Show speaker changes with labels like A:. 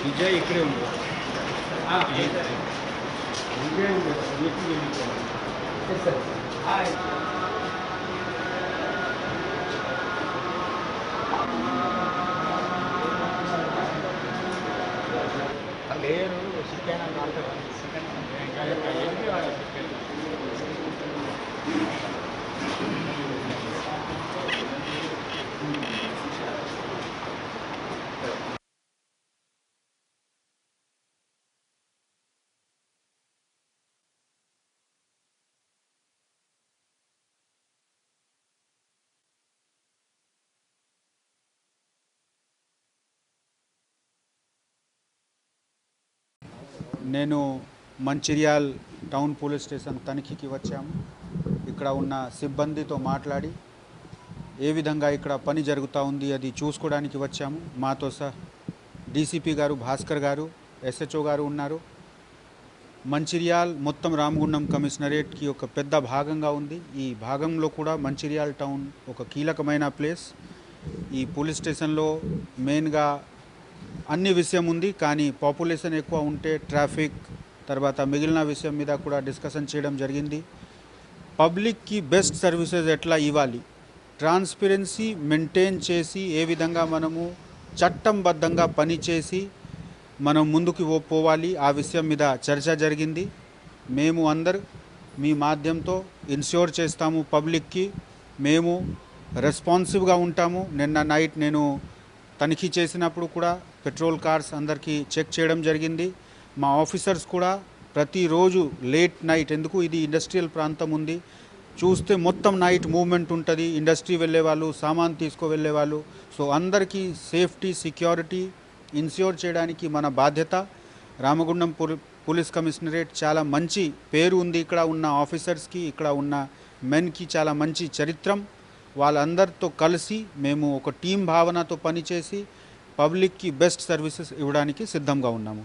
A: विजय इकडे उंडो विजय उंडो లేరు చికెన్
B: నేను మంచిర్యాల్ టౌన్ పోలీస్ స్టేషన్ తనిఖీకి వచ్చాము. ఇక్కడ ఉన్న సిబ్బందితో మాట్లాడి ఏ విధంగా ఇక్కడ పని జరుగుతూ ఉంది అది చూసుకోవడానికి వచ్చాము. మాతో డీసీపీ గారు, భాస్కర్ గారు, ఎస్హెచ్ఓ గారు ఉన్నారు. మంచిర్యాల్ మొత్తం రామగుండం కమిషనరేట్కి ఒక పెద్ద భాగంగా ఉంది. ఈ భాగంలో కూడా మంచిర్యాల్ టౌన్ ఒక కీలకమైన ప్లేస్. ఈ పోలీస్ స్టేషన్లో మెయిన్గా అన్ని విషయం ఉంది, కానీ పాపులేషన్ ఎక్కువ ఉంటే ట్రాఫిక్ తర్వాత మిగిలిన విషయం మీద కూడా డిస్కషన్ చేయడం జరిగింది. పబ్లిక్కి బెస్ట్ సర్వీసెస్ ఎట్లా ఇవ్వాలి, ట్రాన్స్పరెన్సీ మెయింటైన్ చేసి ఏ విధంగా మనము చట్టంబద్ధంగా పనిచేసి మనం ముందుకు పోవాలి, ఆ విషయం మీద చర్చ జరిగింది. మేము అందరు మీ మాధ్యంతో ఇన్ష్యూర్ చేస్తాము పబ్లిక్కి, మేము రెస్పాన్సివ్గా ఉంటాము. నిన్న నైట్ నేను తనిఖీ చేసినప్పుడు కూడా పెట్రోల్ కార్స్ అందరికీ చెక్ చేయడం జరిగింది. మా ఆఫీసర్స్ కూడా ప్రతిరోజు లేట్ నైట్, ఎందుకు ఇది ఇండస్ట్రియల్ ప్రాంతం ఉంది, చూస్తే మొత్తం నైట్ మూవ్మెంట్ ఉంటుంది. ఇండస్ట్రీ వెళ్ళే వాళ్ళు, సామాన్ తీసుకు వెళ్ళే వాళ్ళు, సో అందరికీ సేఫ్టీ సెక్యూరిటీ ఇన్ష్యూర్ చేయడానికి మన బాధ్యత. రామగుండం పోలీస్ కమిషనరేట్ చాలా మంచి పేరు ఉంది. ఇక్కడ ఉన్న ఆఫీసర్స్కి, ఇక్కడ ఉన్న మెన్కి చాలా మంచి చరిత్రం. వాళ్ళందరితో కలిసి మేము ఒక టీం భావనతో పనిచేసి పబ్లిక్కి బెస్ట్ సర్వీసెస్ ఇవ్వడానికి సిద్ధంగా ఉన్నాము.